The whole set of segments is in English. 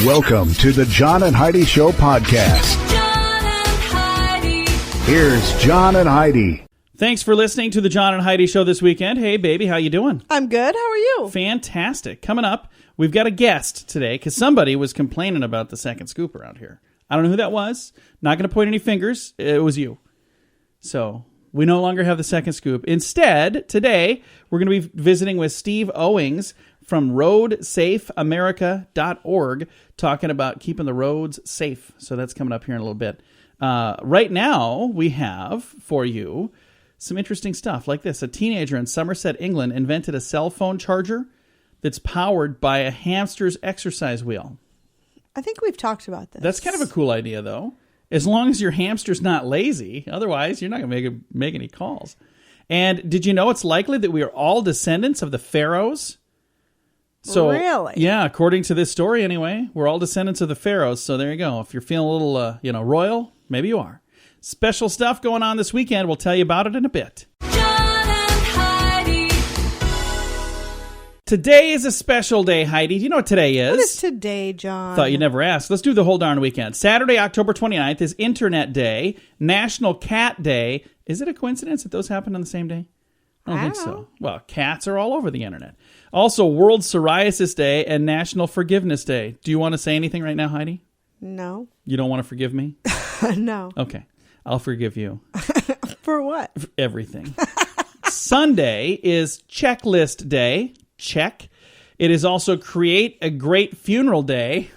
Welcome to the John and Heidi Show podcast. John and Heidi. Here's John and Heidi. Thanks for listening to the John and Heidi Show this weekend. Hey, baby, how you doing? I'm good. How are you? Fantastic. Coming up, we've got a guest today because somebody was complaining about the second scoop around here. I don't know who that was. Not going to point any fingers. It was you. So we no longer have the second scoop. Instead, today, we're going to be visiting with Steve Owings from roadsafeamerica.org, talking about keeping the roads safe. So that's coming up here in a little bit. Right now, we have for you some interesting stuff like this. A teenager in Somerset, England, invented a cell phone charger that's powered by a hamster's exercise wheel. I think we've talked about this. That's kind of a cool idea, though. As long as your hamster's not lazy. Otherwise, you're not going to make any calls. And did you know it's likely that we are all descendants of the pharaohs? So, really? Yeah, according to this story anyway, we're all descendants of the pharaohs. So there you go. If you're feeling a little, royal, maybe you are. Special stuff going on this weekend. We'll tell you about it in a bit. John and Heidi. Today is a special day, Heidi. Do you know what today is? What is today, John? Thought you'd never ask. Let's do the whole darn weekend. Saturday, October 29th is Internet Day, National Cat Day. Is it a coincidence that those happen on the same day? I don't think so. Well, cats are all over the internet. Also, World Psoriasis Day and National Forgiveness Day. Do you want to say anything right now, Heidi? No. You don't want to forgive me? No. Okay. I'll forgive you. For what? For everything. Sunday is Checklist Day. Check. It is also Create a Great Funeral Day.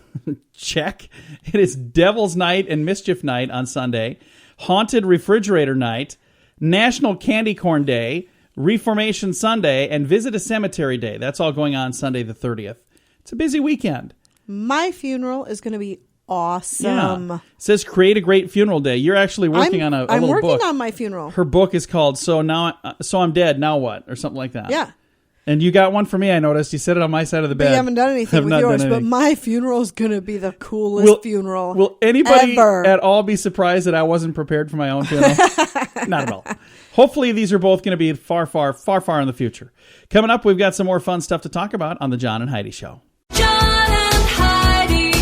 Check. It is Devil's Night and Mischief Night on Sunday. Haunted Refrigerator Night. National Candy Corn Day. Reformation Sunday, and Visit a Cemetery Day. That's all going on Sunday the 30th. It's a busy weekend. My funeral is going to be awesome. Yeah. It says Create a Great Funeral Day. You're actually working on a little book. I'm working on my funeral. Her book is called So I'm Dead, Now What? Or something like that. Yeah. And you got one for me, I noticed. You set it on my side of the bed. But you haven't done anything with yours, but my funeral is going to be the coolest funeral Will anybody ever. At all be surprised that I wasn't prepared for my own funeral? Not at all. Hopefully, these are both going to be far, far, far, far in the future. Coming up, we've got some more fun stuff to talk about on the John and Heidi Show. John and Heidi.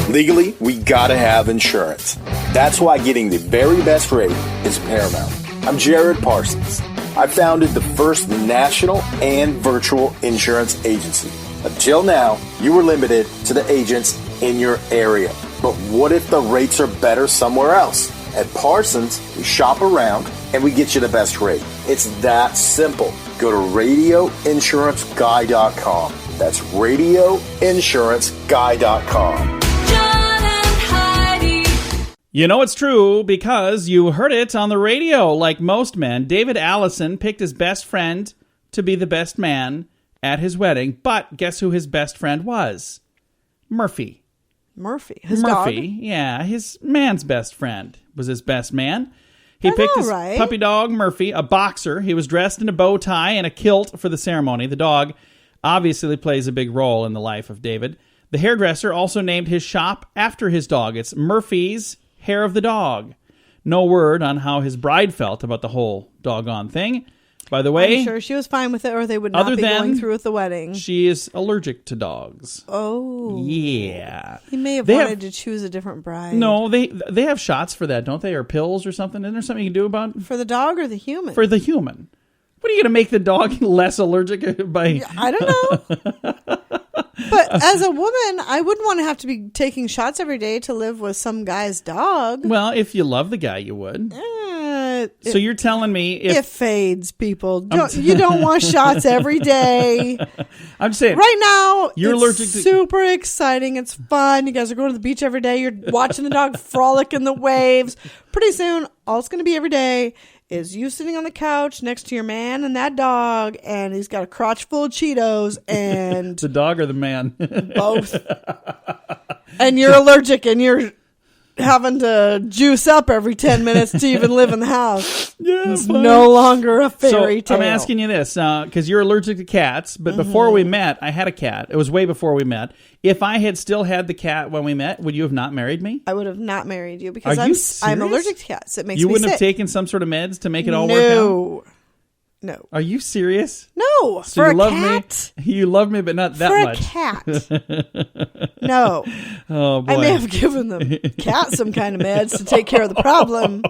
Legally, we gotta have insurance. That's why getting the very best rate is paramount. I'm Jared Parsons. I founded the first national and virtual insurance agency. Until now, you were limited to the agents in your area. But what if the rates are better somewhere else? At Parsons, we shop around and we get you the best rate. It's that simple. Go to radioinsuranceguy.com. That's radioinsuranceguy.com. John and Heidi. You know it's true because you heard it on the radio. Like most men, David Allison picked his best friend to be the best man at his wedding. But guess who his best friend was? Murphy. His dog? Yeah, his man's best friend was his best man. He picked his puppy dog, Murphy, a boxer. He was dressed in a bow tie and a kilt for the ceremony. The dog obviously plays a big role in the life of David. The hairdresser also named his shop after his dog. It's Murphy's Hair of the Dog. No word on how his bride felt about the whole doggone thing. By the way, I'm sure she was fine with it, or they would not be going through with the wedding. She is allergic to dogs. Oh. Yeah. He may have wanted to choose a different bride. No, they have shots for that, don't they? Or pills or something? Isn't there something you can do about For the dog or the human? For the human. What are you going to make the dog less allergic by? I don't know. But as a woman, I wouldn't want to have to be taking shots every day to live with some guy's dog. Well, if you love the guy, you would. So you're telling me it fades, people. You don't want shots every day. I'm saying right now you're it's allergic to super exciting. It's fun. You guys are going to the beach every day. You're watching the dog frolic in the waves. Pretty soon, all it's going to be every day is you sitting on the couch next to your man and that dog, and he's got a crotch full of Cheetos and the dog or the man, both. And you're allergic, and you're having to juice up every 10 minutes to even live in the house. Yeah, it's no longer a fairy tale. I'm asking you this because you're allergic to cats, but before we met, I had a cat. It was way before we met. If I had still had the cat when we met, would you have not married me? I would have not married you because I'm allergic to cats. It makes me sick. You wouldn't have taken some sort of meds to make it all work out? No. Are you serious? No. So for you a love cat? me. You love me, but not that For much. a cat. No. Oh boy. I may have given the cat some kind of meds to take care of the problem.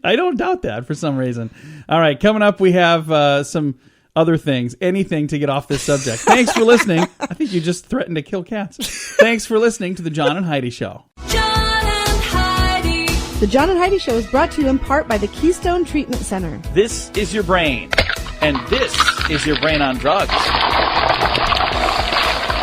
I don't doubt that for some reason. All right, coming up, we have some other things, anything to get off this subject. Thanks for listening. I think you just threatened to kill cats. Thanks for listening to the John and Heidi Show. John and Heidi. The John and Heidi Show is brought to you in part by the Keystone Treatment Center. This is your brain, and this is your brain on drugs.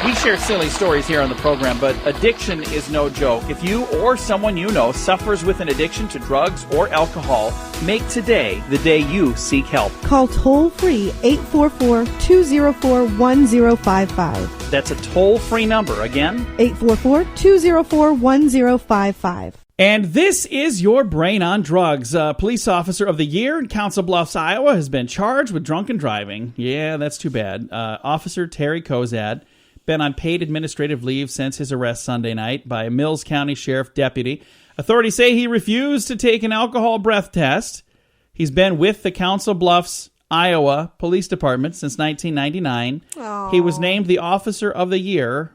We share silly stories here on the program, but addiction is no joke. If you or someone you know suffers with an addiction to drugs or alcohol, make today the day you seek help. Call toll-free 844-204-1055. That's a toll-free number. Again, 844-204-1055. and this is your brain on drugs. Police officer of the year in Council Bluffs, Iowa, has been charged with drunken driving. Yeah, that's too bad. Officer Terry Kozad been on paid administrative leave since his arrest Sunday night by a Mills County Sheriff deputy. Authorities say he refused to take an alcohol breath test. He's been with the Council Bluffs, Iowa Police Department since 1999. Aww. He was named the Officer of the Year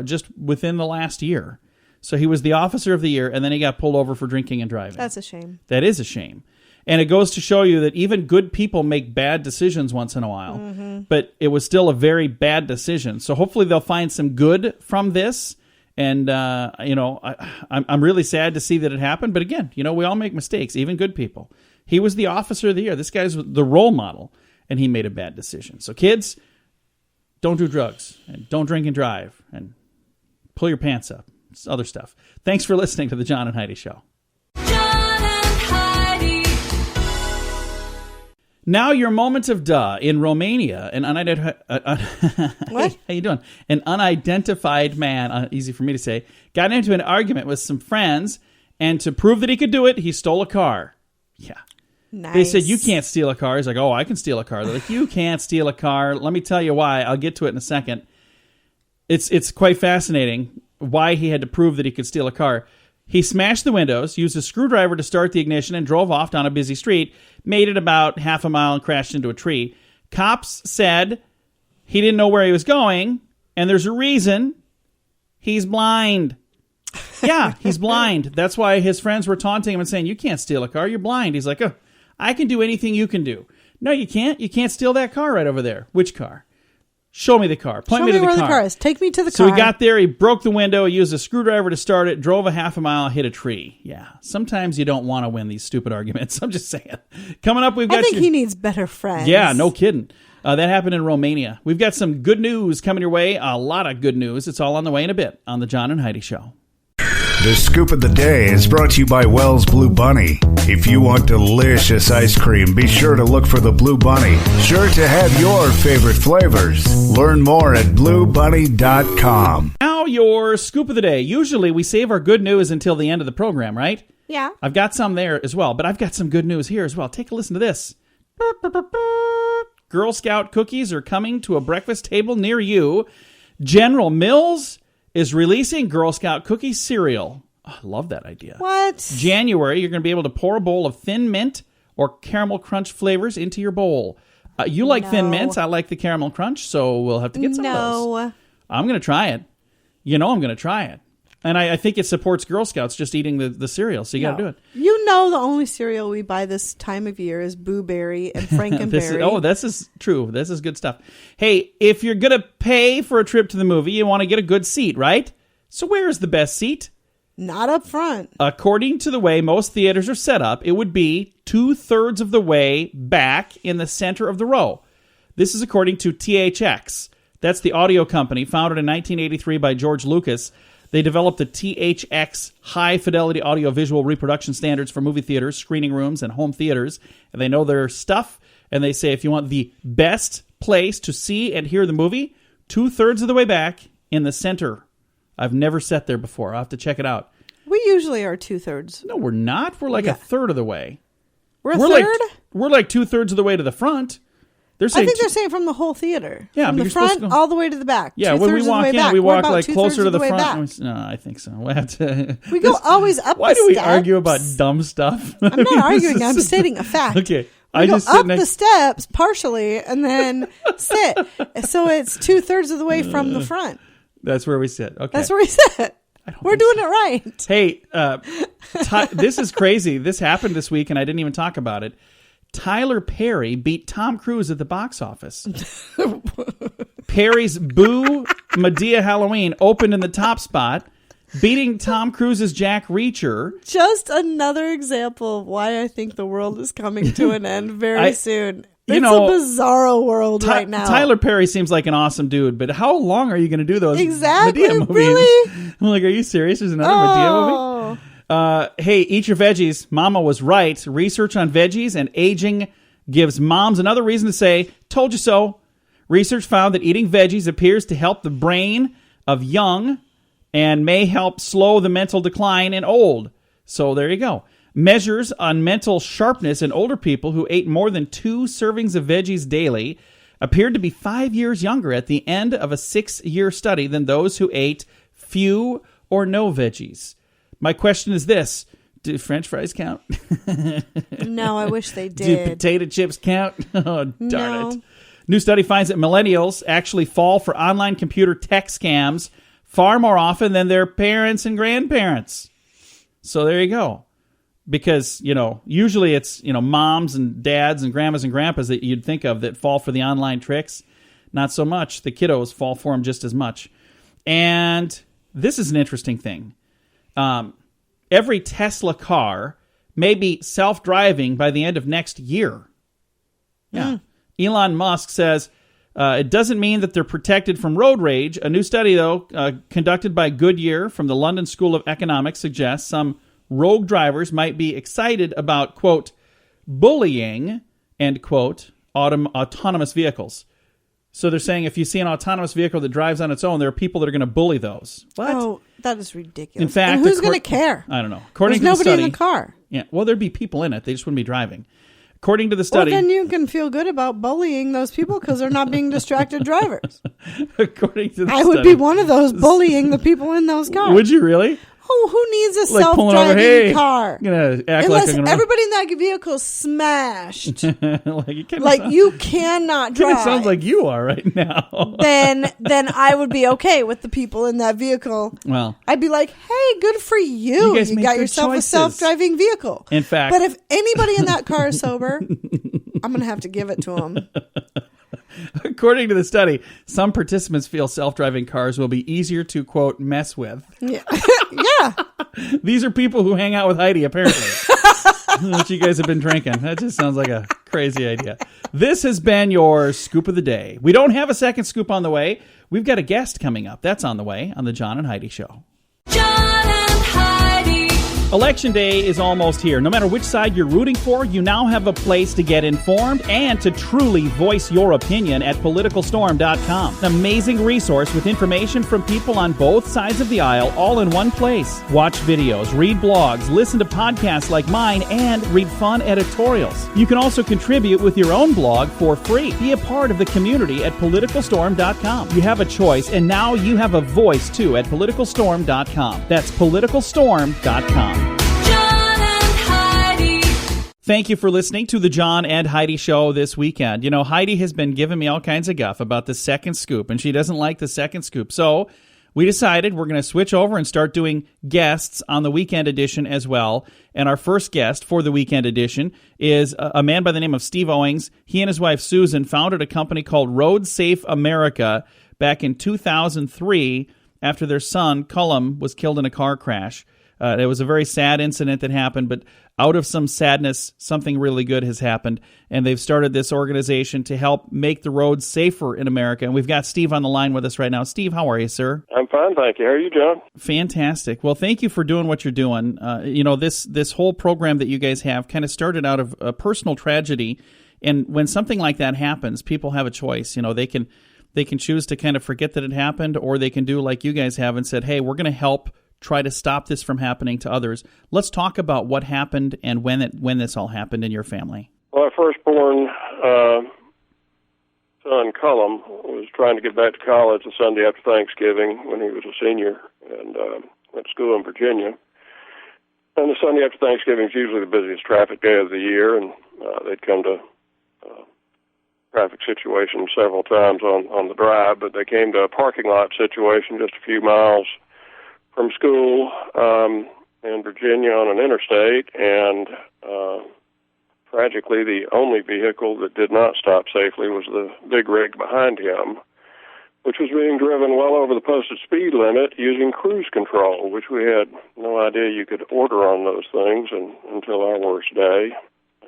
just within the last year. So he was the Officer of the Year, and then he got pulled over for drinking and driving. That's a shame. That is a shame. And it goes to show you that even good people make bad decisions once in a while. Mm-hmm. But it was still a very bad decision. So hopefully they'll find some good from this. And, I'm really sad to see that it happened. But again, we all make mistakes, even good people. He was the Officer of the Year. This guy's the role model, and he made a bad decision. So kids, don't do drugs, and don't drink and drive, and pull your pants up. It's other stuff. Thanks for listening to the John and Heidi Show. John and Heidi. Now your moment of duh. In Romania, an unidentified What? How you doing? An unidentified man, easy for me to say, got into an argument with some friends, and to prove that he could do it, he stole a car. Yeah. Nice. They said, you can't steal a car. He's like, oh, I can steal a car. They're like, you can't steal a car. Let me tell you why. I'll get to it in a second. It's quite fascinating why he had to prove that he could steal a car. He smashed the windows, used a screwdriver to start the ignition, and drove off down a busy street, made it about half a mile, and crashed into a tree. Cops said he didn't know where he was going, and there's a reason. He's blind. Yeah, he's blind. That's why his friends were taunting him and saying, you can't steal a car. You're blind. He's like, oh, I can do anything you can do. No, you can't. You can't steal that car right over there. Which car? Show me the car. Point me to the car. Show me where the car is. Take me to the So car. he got there, he broke the window, he used a screwdriver to start it, drove a half a mile, hit a tree. Yeah, sometimes you don't want to win these stupid arguments. I'm just saying. Coming up, we've got I think he needs better friends. Yeah, no kidding. That happened in Romania. We've got some good news coming your way, a lot of good news. It's all on the way in a bit on the John and Heidi Show. The scoop of the day is brought to you by Wells Blue Bunny. If you want delicious ice cream, be sure to look for the Blue Bunny. Sure to have your favorite flavors. Learn more at bluebunny.com. Now your scoop of the day. Usually we save our good news until the end of the program, right? Yeah. I've got some there as well, but I've got some good news here as well. Take a listen to this. Girl Scout cookies are coming to a breakfast table near you. General Mills is releasing Girl Scout cookie cereal. Oh, I love that idea. What? January, you're going to be able to pour a bowl of Thin Mint or Caramel Crunch flavors into your bowl. You like Thin Mints. I like the Caramel Crunch, so we'll have to get some of those. I'm going to try it. I'm going to try it. And I think it supports Girl Scouts just eating the cereal, so you got to do it. You know the only cereal we buy this time of year is Boo Berry and Frankenberry. This is true. This is good stuff. Hey, if you're going to pay for a trip to the movie, you want to get a good seat, right? So where is the best seat? Not up front. According to the way most theaters are set up, it would be 2/3 of the way back in the center of the row. This is according to THX. That's the audio company founded in 1983 by George Lucas. They developed the THX high-fidelity audio-visual reproduction standards for movie theaters, screening rooms, and home theaters. And they know their stuff, and they say if you want the best place to see and hear the movie, 2/3 of the way back in the center. I've never sat there before. I'll have to check it out. We usually are 2/3. No, we're not. We're like a third of the way. We're a third? We're like 2/3 of the way to the front. I think they're saying from the whole theater. Yeah, from but the you're supposed front to go all the way to the back. Yeah, when we walk in, we walk like closer to the front. Back. No, I think so. We'll have to. We go always up. Why the do we steps. argue about dumb stuff? I'm not arguing. I'm stating a fact. Okay. I go just sit up the steps partially and then sit. So it's 2/3 of the way from the front. That's where we sit. Okay. That's where we sit. We're doing it right. Hey, this is crazy. This happened this week, and I didn't even talk about it. Tyler Perry beat Tom Cruise at the box office. Perry's Boo Madea Halloween opened in the top spot, beating Tom Cruise's Jack Reacher. Just another example of why I think the world is coming to an end very soon. It's a bizarro world right now. Tyler Perry seems like an awesome dude, but how long are you going to do those exactly, Madea movies? Really? I'm like, are you serious? There's another Madea movie? Hey, eat your veggies. Mama was right. Research on veggies and aging gives moms another reason to say, told you so. Research found that eating veggies appears to help the brain of young and may help slow the mental decline in old. So there you go. Measures on mental sharpness in older people who ate more than 2 servings of veggies daily appeared to be 5 years younger at the end of a 6-year study than those who ate few or no veggies. My question is this. Do French fries count? No, I wish they did. Do potato chips count? Oh, darn No. it. New study finds that millennials actually fall for online computer tech scams far more often than their parents and grandparents. So there you go. Because, usually it's, moms and dads and grandmas and grandpas that you'd think of that fall for the online tricks. Not so much. The kiddos fall for them just as much. And this is an interesting thing. Every Tesla car may be self-driving by the end of next year. Yeah. Elon Musk says it doesn't mean that they're protected from road rage. A new study, though, conducted by Goodyear from the London School of Economics suggests some rogue drivers might be excited about, quote, bullying, end quote, autonomous vehicles. So they're saying if you see an autonomous vehicle that drives on its own, there are people that are going to bully those. What? Oh, that is ridiculous. In fact, and who's going to care? I don't know. According There's to the nobody study, in the car. Yeah, well, there'd be people in it. They just wouldn't be driving. According to the study, Well, then you can feel good about bullying those people because they're not being distracted drivers. according to the I study, would be one of those bullying the people in those cars. Would you really? Oh, who needs a Like pulling over, self-driving hey, car? I'm gonna act Unless like I'm gonna everybody in that vehicle smashed. like You cannot drive. It sounds like you are right now. then I would be okay with the people in that vehicle. Well, I'd be like, hey, good for you. You guys You make got good yourself choices. a self-driving vehicle. In fact, but if anybody in that car is sober, I'm going to have to give it to them. according to the study, some participants feel self-driving cars will be easier to, quote, mess with. Yeah. Yeah. These are people who hang out with Heidi, apparently. That you guys have been drinking. That just sounds like a crazy idea. This has been your Scoop of the Day. We don't have a second scoop on the way. We've got a guest coming up. That's on the way on the John and Heidi Show. John and Heidi. Election day is almost here. No matter which side you're rooting for, you now have a place to get informed and to truly voice your opinion at politicalstorm.com. An amazing resource with information from people on both sides of the aisle all in one place. Watch videos, read blogs, listen to podcasts like mine, and read fun editorials. You can also contribute with your own blog for free. Be a part of the community at politicalstorm.com. You have a choice, and now you have a voice too at politicalstorm.com. That's politicalstorm.com. Thank you for listening to the John and Heidi Show this weekend. Heidi has been giving me all kinds of guff about the second scoop, and she doesn't like the second scoop. So we decided we're going to switch over and start doing guests on the weekend edition as well. And our first guest for the weekend edition is a man by the name of Steve Owings. He and his wife Susan founded a company called Road Safe America back in 2003 after their son, Cullum, was killed in a car crash. It was a very sad incident that happened, but out of some sadness, something really good has happened, and they've started this organization to help make the roads safer in America. And we've got Steve on the line with us right now. Steve, how are you, sir? I'm fine, thank you. How are you, John? Fantastic. Well, thank you for doing what you're doing. This whole program that you guys have kind of started out of a personal tragedy, and when something like that happens, people have a choice. They can choose to kind of forget that it happened, or they can do like you guys have and said, hey, we're going to help try to stop this from happening to others. Let's talk about what happened and when this all happened in your family. Well, our firstborn son, Cullum, was trying to get back to college the Sunday after Thanksgiving when he was a senior and went to school in Virginia. And the Sunday after Thanksgiving is usually the busiest traffic day of the year, and they'd come to traffic situations several times on the drive, but they came to a parking lot situation just a few miles from school in Virginia on an interstate, and tragically the only vehicle that did not stop safely was the big rig behind him, which was being driven well over the posted speed limit using cruise control, which we had no idea you could order on those things until our worst day.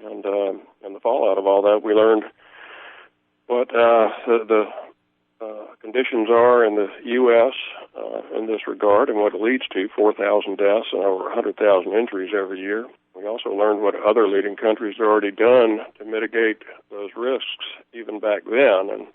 And the fallout of all that, we learned what the conditions are in the U.S. In this regard and what it leads to, 4,000 deaths and over 100,000 injuries every year. We also learned what other leading countries have already done to mitigate those risks even back then. And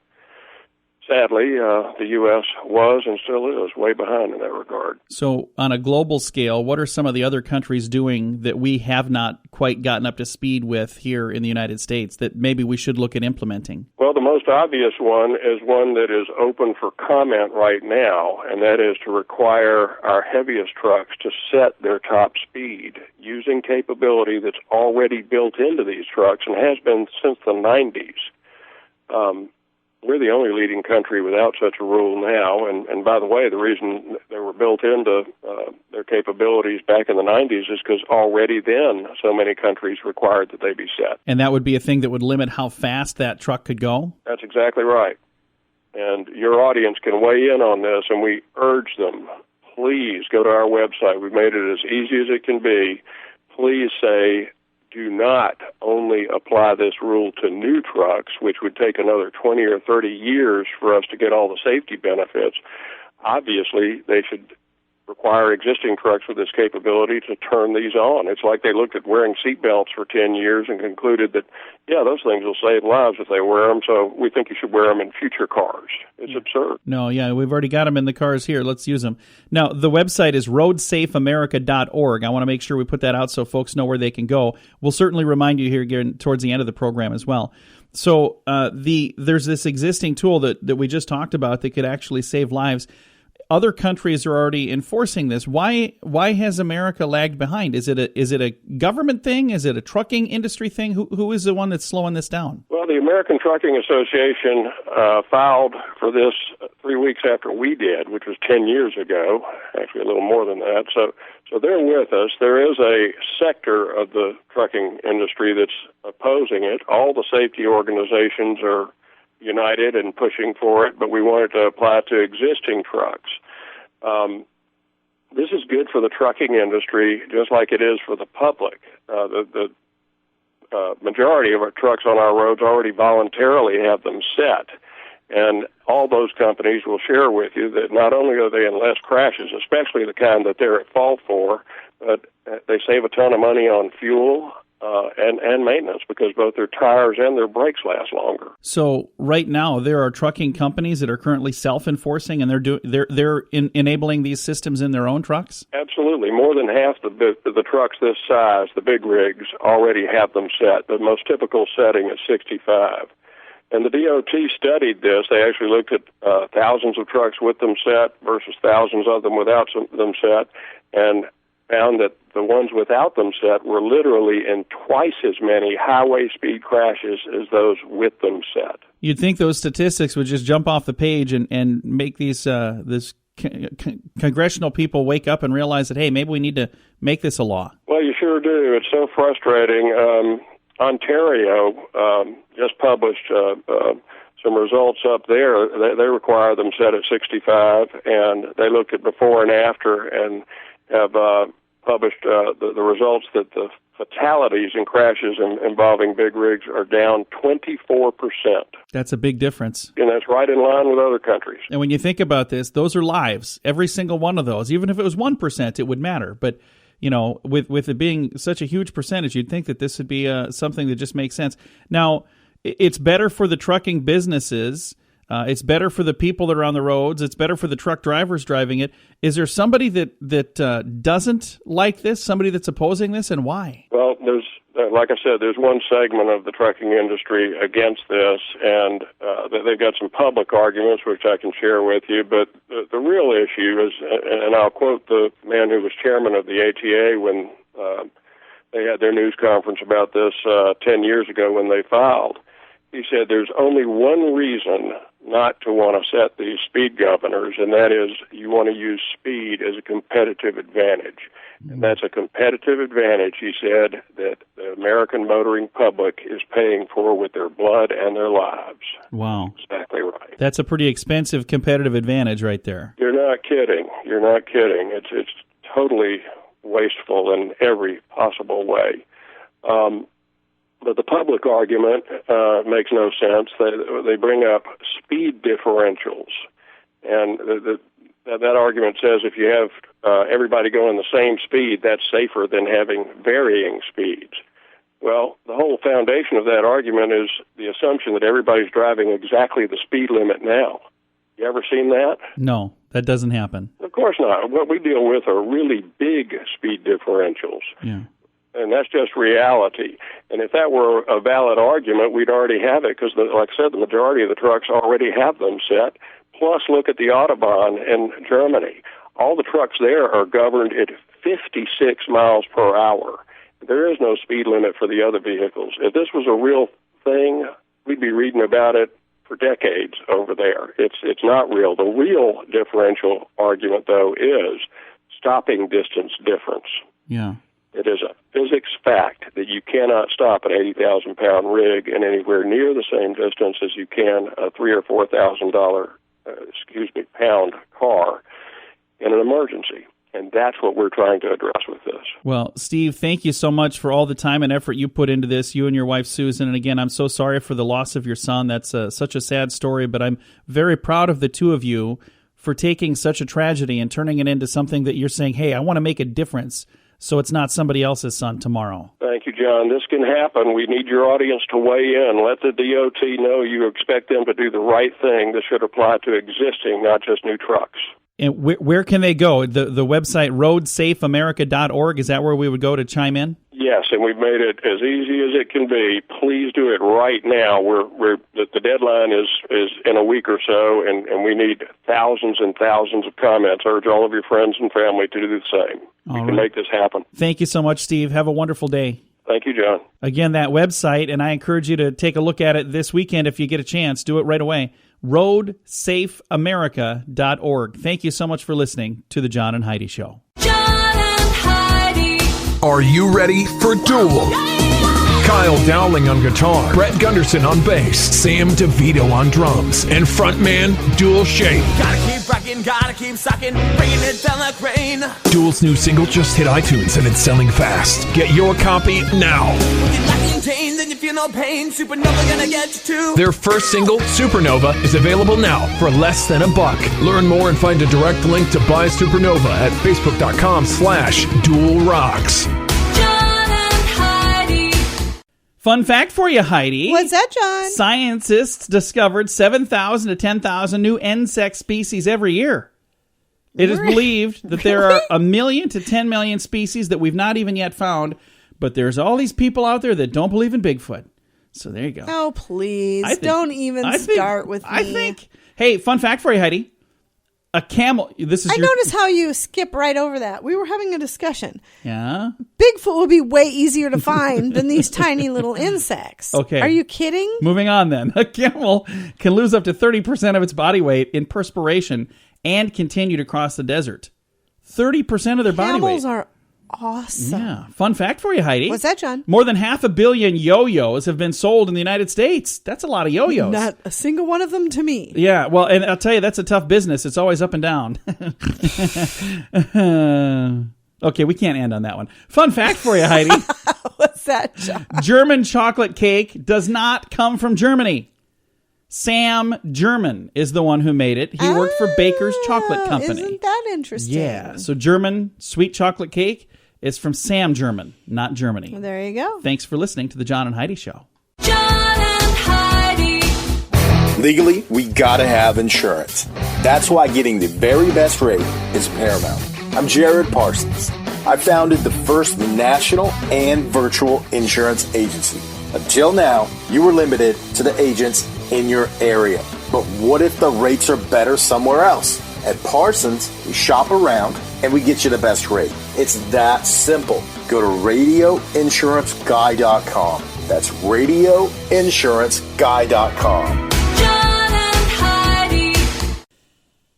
sadly, the U.S. was and still is way behind in that regard. So on a global scale, what are some of the other countries doing that we have not quite gotten up to speed with here in the United States that maybe we should look at implementing? Well, the most obvious one is one that is open for comment right now, and that is to require our heaviest trucks to set their top speed using capability that's already built into these trucks and has been since the 90s. We're the only leading country without such a rule now, and by the way, the reason they were built into their capabilities back in the 90s is because already then so many countries required that they be set. And that would be a thing that would limit how fast that truck could go? That's exactly right. And your audience can weigh in on this, and we urge them, please go to our website. We've made it as easy as it can be. Please say, do not only apply this rule to new trucks, which would take another 20 or 30 years for us to get all the safety benefits. Obviously, they should require existing trucks with this capability to turn these on. It's like they looked at wearing seatbelts for 10 years and concluded that, yeah, those things will save lives if they wear them, so we think you should wear them in future cars. It's absurd. No, yeah, we've already got them in the cars here. Let's use them. Now, the website is roadsafeamerica.org. I want to make sure we put that out so folks know where they can go. We'll certainly remind you here towards the end of the program as well. So there's this existing tool that we just talked about that could actually save lives. Other countries are already enforcing this. Why has America lagged behind? Is it a government thing? Is it a trucking industry thing? Who is the one that's slowing this down? Well, the American Trucking Association filed for this 3 weeks after we did, which was 10 years ago, actually a little more than that. So they're with us. There is a sector of the trucking industry that's opposing it. All the safety organizations are united and pushing for it, but we wanted to apply it to existing trucks. This is good for the trucking industry, just like it is for the public. The majority of our trucks on our roads already voluntarily have them set, and all those companies will share with you that not only are they in less crashes, especially the kind that they're at fault for, but they save a ton of money on fuel and maintenance because both their tires and their brakes last longer. So right now there are trucking companies that are currently self-enforcing and they're enabling these systems in their own trucks? Absolutely. More than half the trucks this size, the big rigs, already have them set. The most typical setting is 65. And the DOT studied this. They actually looked at thousands of trucks with them set versus thousands of them without them set, and found that the ones without them set were literally in twice as many highway speed crashes as those with them set. You'd think those statistics would just jump off the page and make these congressional people wake up and realize that, hey, maybe we need to make this a law. Well, you sure do. It's so frustrating. Ontario just published some results up there. They require them set at 65, and they looked at before and after and have published the results that the fatalities and crashes involving big rigs are down 24%. That's a big difference. And that's right in line with other countries. And when you think about this, those are lives. Every single one of those. Even if it was 1%, it would matter. But, you know, with it being such a huge percentage, you'd think that this would be something that just makes sense. Now, it's better for the trucking businesses. It's better for the people that are on the roads. It's better for the truck drivers driving it. Is there somebody that doesn't like this, somebody that's opposing this, and why? Well, there's, like I said, there's one segment of the trucking industry against this, and they've got some public arguments, which I can share with you. But the real issue is, and I'll quote the man who was chairman of the ATA when they had their news conference about this 10 years ago when they filed. He said there's only one reason not to want to set these speed governors, and that is you want to use speed as a competitive advantage. And that's a competitive advantage, he said, that the American motoring public is paying for with their blood and their lives. Wow. Exactly right. That's a pretty expensive competitive advantage right there. You're not kidding. You're not kidding. It's totally wasteful in every possible way. But the public argument makes no sense. They bring up speed differentials, and that argument says if you have everybody going the same speed, that's safer than having varying speeds. Well, the whole foundation of that argument is the assumption that everybody's driving exactly the speed limit now. You ever seen that? No, that doesn't happen. Of course not. What we deal with are really big speed differentials. Yeah. And that's just reality. And if that were a valid argument, we'd already have it because, like I said, the majority of the trucks already have them set. Plus, look at the Autobahn in Germany. All the trucks there are governed at 56 miles per hour. There is no speed limit for the other vehicles. If this was a real thing, we'd be reading about it for decades over there. It's not real. The real differential argument, though, is stopping distance difference. Yeah. It is a physics fact that you cannot stop an 80,000-pound rig in anywhere near the same distance as you can a $3,000 or $4,000 pound car in an emergency. And that's what we're trying to address with this. Well, Steve, thank you so much for all the time and effort you put into this, you and your wife, Susan. And again, I'm so sorry for the loss of your son. That's such a sad story, but I'm very proud of the two of you for taking such a tragedy and turning it into something that you're saying, hey, I want to make a difference so it's not somebody else's son tomorrow. Thank you, John. This can happen. We need your audience to weigh in. Let the DOT know you expect them to do the right thing. This should apply to existing, not just new trucks. And where can they go? The website roadsafeamerica.org, is that where we would go to chime in? Yes, and we've made it as easy as it can be. Please do it right now. The deadline is in a week or so, and we need thousands and thousands of comments. I urge all of your friends and family to do the same. We can make this happen. Thank you so much, Steve. Have a wonderful day. Thank you, John. Again, that website, and I encourage you to take a look at it this weekend if you get a chance. Do it right away. roadsafeamerica.org. Thank you so much for listening to The John and Heidi Show. John and Heidi. Are you ready for Duel? Kyle Dowling on guitar, Brett Gunderson on bass, Sam DeVito on drums, and frontman Duel Shape. Gotta keep rocking, gotta keep sucking, bringing it down like rain. Duel's new single just hit iTunes and it's selling fast. Get your copy now. When you're lacking contained and you feel no pain, Supernova gonna get you too. Their first single, Supernova, is available now for less than $1. Learn more and find a direct link to buy Supernova at facebook.com/DuelRocks. Fun fact for you, Heidi. What's that, John? Scientists discovered 7,000 to 10,000 new insect species every year. It is believed that there are 1 million to 10 million species that we've not even yet found, but there's all these people out there that don't believe in Bigfoot. So there you go. Oh, please. Don't even start with me. I think, hey, fun fact for you, Heidi. A camel, I notice how you skip right over that. We were having a discussion. Yeah? Bigfoot would be way easier to find than these tiny little insects. Okay. Are you kidding? Moving on then. A camel can lose up to 30% of its body weight in perspiration and continue to cross the desert. 30% of their body weight. Camels are awesome. Yeah. Fun fact for you, Heidi. What's that, John? More than 500 million yo-yos have been sold in the United States. That's a lot of yo-yos. Not a single one of them to me. Yeah, well, and I'll tell you, that's a tough business. It's always up and down. Okay, we can't end on that one. Fun fact for you, Heidi. What's that, John? German chocolate cake does not come from Germany. Sam German is the one who made it. He worked for Baker's Chocolate Company. Isn't that interesting? Yeah, so German sweet chocolate cake is from Sam German, not Germany. Well, there you go. Thanks for listening to The John and Heidi Show. John and Heidi. Legally, we gotta have insurance. That's why getting the very best rate is paramount. I'm Jared Parsons. I founded the first national and virtual insurance agency. Until now, you were limited to the agents in your area. But what if the rates are better somewhere else? At Parsons, we shop around, and we get you the best rate. It's that simple. Go to radioinsuranceguy.com. That's radioinsuranceguy.com. John and Heidi.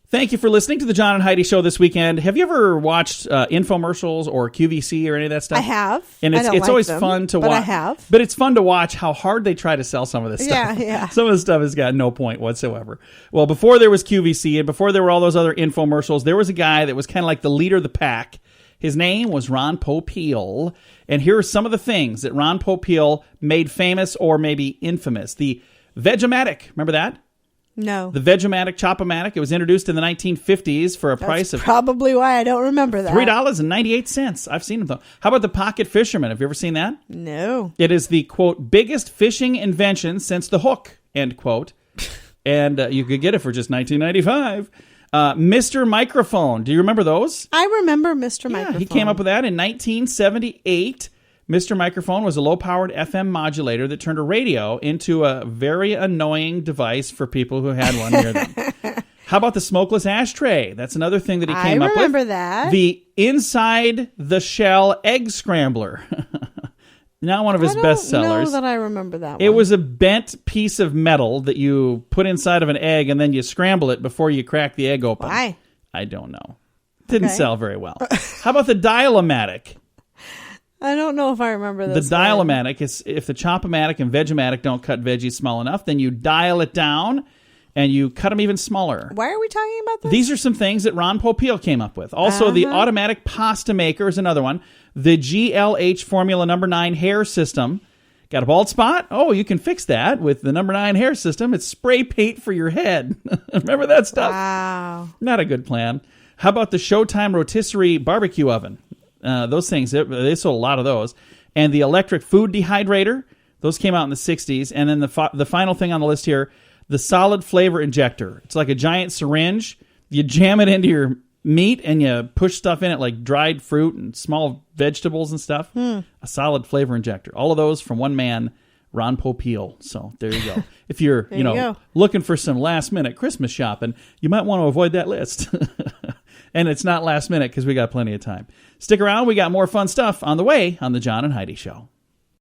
Thank you for listening to the John and Heidi Show this weekend. Have you ever watched infomercials or QVC or any of that stuff? I have. And I it's don't like always them, fun to but watch. I have. But it's fun to watch how hard they try to sell some of this stuff. Yeah. Some of the stuff has got no point whatsoever. Well, before there was QVC and before there were all those other infomercials, there was a guy that was kind of like the leader of the pack. His name was Ron Popeil. And here are some of the things that Ron Popeil made famous or maybe infamous. The Vegematic. Remember that? No. The Vegematic, Chop-O-Matic. It was introduced in the 1950s for a price of probably why I don't remember that. $3.98. I've seen them though. How about the Pocket Fisherman? Have you ever seen that? No. It is the, quote, biggest fishing invention since the hook, end quote. And you could get it for just $19.95. Mr. Microphone. Do you remember those? I remember Mr. Microphone. He came up with that in 1978. Mr. Microphone was a low-powered FM modulator that turned a radio into a very annoying device for people who had one near them. How about the smokeless ashtray? That's another thing that he came up with. I remember that. The inside the shell egg scrambler. Not one of his best sellers. I don't know that I remember that one. It was a bent piece of metal that you put inside of an egg and then you scramble it before you crack the egg open. Why? I don't know. Didn't sell very well. How about the Dial-O-Matic? I don't know if I remember this. The Dial-O-Matic is if the Chop-O-Matic and Vegematic don't cut veggies small enough, then you dial it down and you cut them even smaller. Why are we talking about this? These are some things that Ron Popeil came up with. Also, the automatic pasta maker is another one. The GLH Formula No. 9 hair system. Got a bald spot? Oh, you can fix that with the No. 9 hair system. It's spray paint for your head. Remember that stuff? Wow. Not a good plan. How about the Showtime rotisserie barbecue oven? Those things, they sold a lot of those. And the electric food dehydrator, those came out in the 60s. And then the final thing on the list here, the solid flavor injector. It's like a giant syringe. You jam it into your meat and you push stuff in it like dried fruit and small vegetables and stuff. A solid flavor injector. All of those from one man, Ron Popeil. So there you go. If you're looking for some last minute Christmas shopping, you might want to avoid that list. And it's not last minute because we got plenty of time. Stick around. We got more fun stuff on the way on the John and Heidi Show.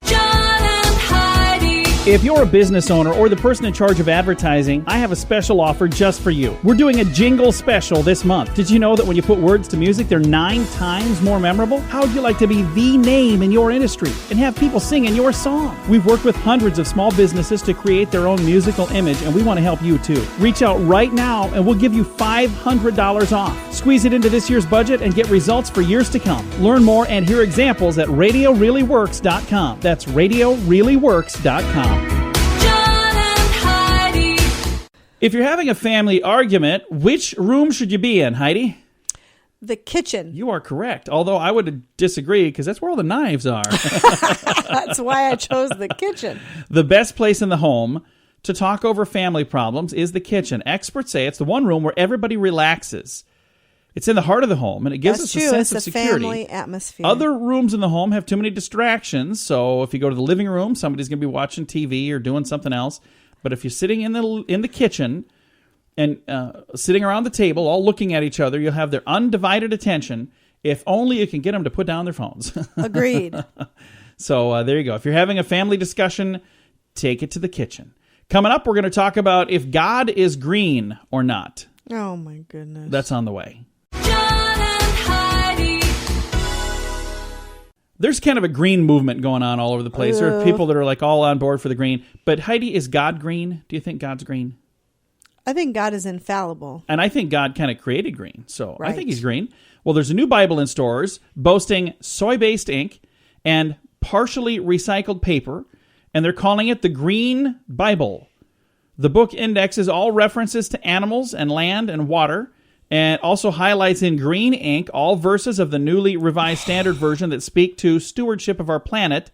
John and Heidi. If you're a business owner or the person in charge of advertising, I have a special offer just for you. We're doing a jingle special this month. Did you know that when you put words to music, they're 9 times more memorable? How would you like to be the name in your industry and have people singing your song? We've worked with hundreds of small businesses to create their own musical image, and we want to help you too. Reach out right now and we'll give you $500 off. Squeeze it into this year's budget and get results for years to come. Learn more and hear examples at RadioReallyWorks.com. That's RadioReallyWorks.com. John and Heidi. If you're having a family argument, which room should you be in, Heidi? The kitchen. You are correct, although I would disagree because that's where all the knives are. That's why I chose the kitchen. The best place in the home to talk over family problems is the kitchen. Experts say it's the one room where everybody relaxes. It's in the heart of the home, and it gives us a sense of security. It's a family atmosphere. Other rooms in the home have too many distractions, so if you go to the living room, somebody's going to be watching TV or doing something else. But if you're sitting in the kitchen and sitting around the table, all looking at each other, you'll have their undivided attention. If only you can get them to put down their phones. Agreed. So there you go. If you're having a family discussion, take it to the kitchen. Coming up, we're going to talk about if God is green or not. Oh, my goodness. That's on the way. John and Heidi. There's kind of a green movement going on all over the place. There are people that are like all on board for the green. But Heidi, is God green? Do you think God's green? I think God is infallible. And I think God kind of created green. So I Right. think he's green. Well, there's a new Bible in stores boasting soy-based ink and partially recycled paper. And they're calling it the Green Bible. The book indexes all references to animals and land and water, and also highlights in green ink all verses of the newly revised standard version that speak to stewardship of our planet.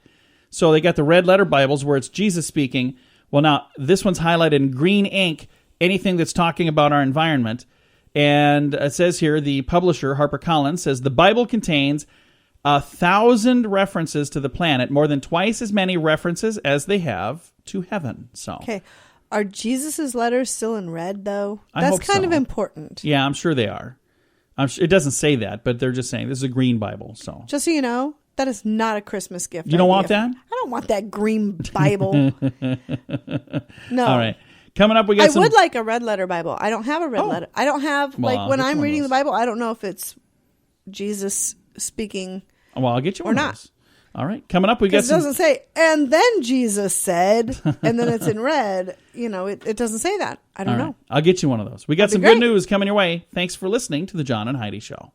So they got the red letter Bibles where it's Jesus speaking. Well, now this one's highlighted in green ink, anything that's talking about our environment. And it says here, the publisher, HarperCollins, says the Bible contains 1,000 references to the planet, more than twice as many references as they have to heaven. So. Okay. Are Jesus' letters still in red, though? I That's hope kind so. of important. Yeah, I'm sure they are. It doesn't say that, but they're just saying this is a green Bible. So Just so you know, that is not a Christmas gift. You don't idea. want that? I don't want that green Bible. No. All right. Coming up, we got I would like a red letter Bible. I don't have a red letter. I don't have, Well, like, I'll when get you I'm one of reading the those. Bible, I don't know if it's Jesus speaking. Well, I'll get you one Or of not. those. All right. Coming up, we got Because it some. doesn't say, and then Jesus said, and then it's in red. You know, it doesn't say that. I don't All know. right. I'll get you one of those. We got That'd some be good great. news coming your way. Thanks for listening to the John and Heidi Show.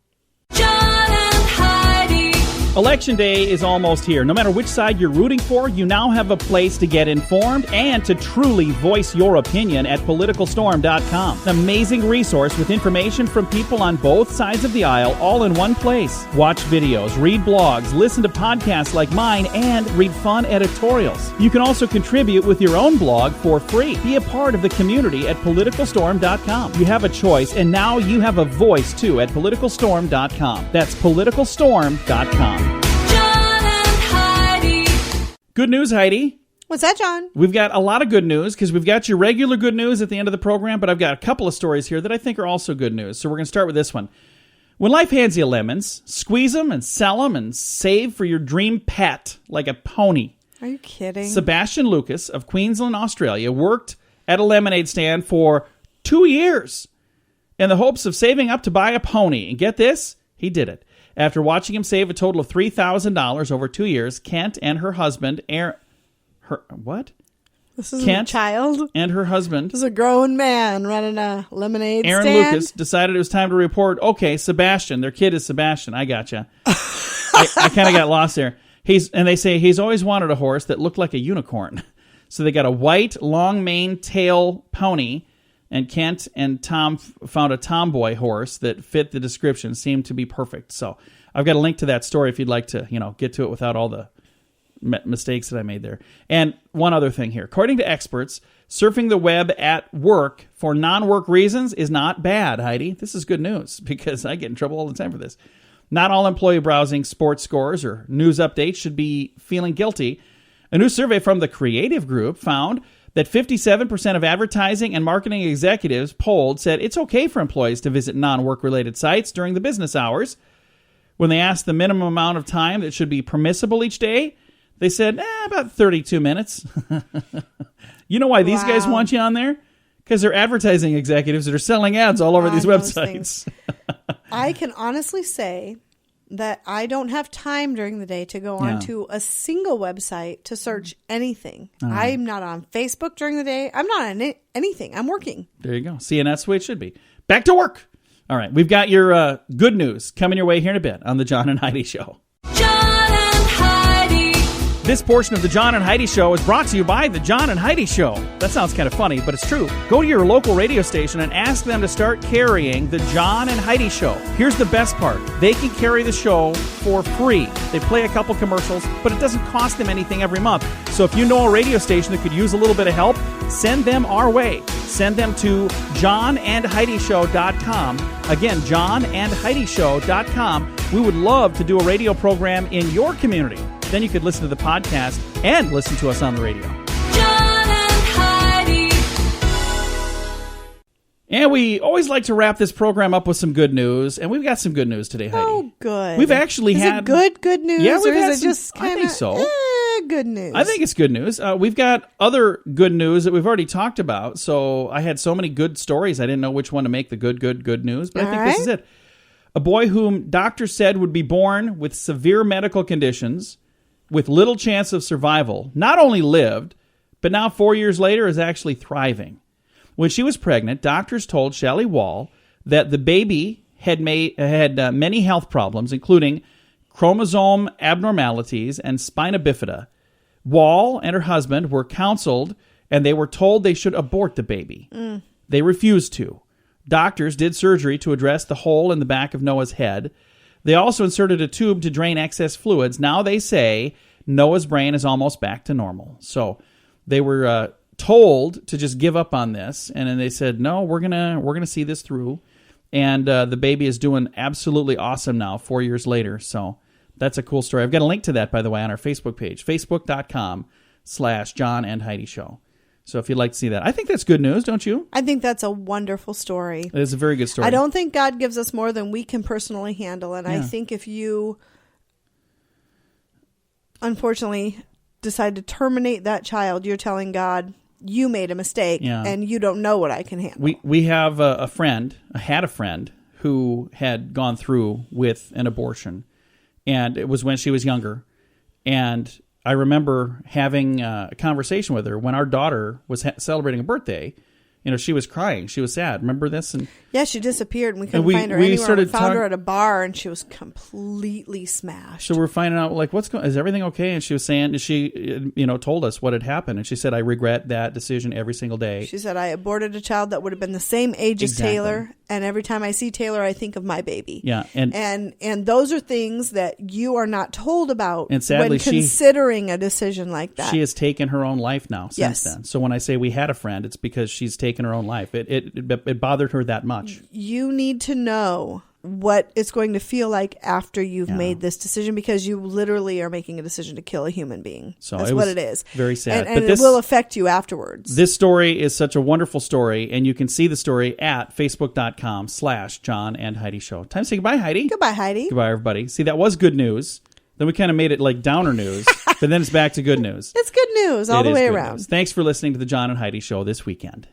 John and Heidi. Election day is almost here. No matter which side you're rooting for, you now have a place to get informed and to truly voice your opinion at politicalstorm.com. An amazing resource with information from people on both sides of the aisle, all in one place. Watch videos, read blogs, listen to podcasts like mine, and read fun editorials. You can also contribute with your own blog for free. Be a part of the community at politicalstorm.com. You have a choice, and now you have a voice too at politicalstorm.com. That's politicalstorm.com. John and Heidi. Good news, Heidi. What's that, John? We've got a lot of good news because we've got your regular good news at the end of the program, but I've got a couple of stories here that I think are also good news. So we're going to start with this one. When life hands you lemons, squeeze them and sell them and save for your dream pet like a pony. Are you kidding? Sebastian Lucas of Queensland, Australia, worked at a lemonade stand for 2 years in the hopes of saving up to buy a pony. And get this, he did it. After watching him save a total of $3,000 over 2 years, Kent and her husband, This is Kent a child. and her husband, This is a grown man running a lemonade Aaron stand. Lucas, decided it was time to report, okay, Sebastian, their kid is Sebastian. I gotcha. I kind of got lost there. And they say he's always wanted a horse that looked like a unicorn. So they got a white, long mane tail pony, and Kent and Tom found a tomboy horse that fit the description, seemed to be perfect. So I've got a link to that story if you'd like to, get to it without all the mistakes that I made there. And one other thing here. According to experts, surfing the web at work for non-work reasons is not bad, Heidi. This is good news because I get in trouble all the time for this. Not all employee browsing sports scores or news updates should be feeling guilty. A new survey from the Creative Group found that 57% of advertising and marketing executives polled said it's okay for employees to visit non-work-related sites during the business hours. When they asked the minimum amount of time that should be permissible each day, they said, about 32 minutes. You know why these guys want you on there? Because they're advertising executives that are selling ads all over these those websites. I can honestly say that I don't have time during the day to go onto a single website to search anything. I'm not on Facebook during the day. I'm not on anything. I'm working. There you go. See, and that's the way it should be. Back to work. All right, we've got your good news coming your way here in a bit on the John and Heidi Show. John and Heidi. This portion of the John and Heidi Show is brought to you by the John and Heidi Show. That sounds kind of funny, but it's true. Go to your local radio station and ask them to start carrying the John and Heidi Show. Here's the best part. They can carry the show for free. They play a couple commercials, but it doesn't cost them anything every month. So if you know a radio station that could use a little bit of help, send them our way. Send them to johnandheidishow.com. Again, johnandheidishow.com. We would love to do a radio program in your community. Then you could listen to the podcast and listen to us on the radio. John and Heidi. And we always like to wrap this program up with some good news, and we've got some good news today, Heidi. Oh, good. We've actually is had it good news? Yeah, we've or had is it some- just I kind think of so. good news? I think it's good news. We've got other good news that we've already talked about. So I had so many good stories, I didn't know which one to make the good news. But I think this is it. A boy whom doctors said would be born with severe medical conditions, with little chance of survival, not only lived, but now 4 years later is actually thriving. When she was pregnant, doctors told Shelley Wall that the baby had many health problems, including chromosome abnormalities and spina bifida. Wall and her husband were counseled, and they were told they should abort the baby. They refused to. Doctors did surgery to address the hole in the back of Noah's head. They also inserted a tube to drain excess fluids. Now they say Noah's brain is almost back to normal. So they were told to just give up on this, and then they said, no, we're gonna see this through. And the baby is doing absolutely awesome now, 4 years later. So that's a cool story. I've got a link to that, by the way, on our Facebook page, facebook.com/John and Heidi Show. So if you'd like to see that, I think that's good news, don't you? I think that's a wonderful story. It's a very good story. I don't think God gives us more than we can personally handle. And I Yeah. think if you, unfortunately, decide to terminate that child, you're telling God you made a mistake and you don't know what I can handle. We have a friend, had a friend who had gone through with an abortion. And it was when she was younger. And I remember having a conversation with her when our daughter was celebrating a birthday. You know, she was crying. She was sad. Remember this? And yeah, she disappeared and we couldn't we- find her we anywhere. started We found her at a bar and she was completely smashed. so we're finding out, like, is everything okay? And she was saying, she, told us what had happened. And she said, I regret that decision every single day. She said, I aborted a child that would have been the same age as Exactly. Taylor. And every time I see Taylor, I think of my baby. Yeah. And those are things that you are not told about And sadly, when considering a decision like that. She has taken her own life now since Yes. then. So when I say we had a friend, it's because she's taken her own life. It bothered her that much. You need to know what it's going to feel like after you've made this decision, because you literally are making a decision to kill a human being. So that's it what was it is. very sad. And it will affect you afterwards. This story is such a wonderful story, and you can see the story at facebook.com/John and Heidi Show. Time to say goodbye, Heidi. Goodbye, Heidi. Goodbye, everybody. See, that was good news. Then we kind of made it like downer news, but then it's back to good news. It's good news all It the is way good around. news. Thanks for listening to the John and Heidi Show this weekend.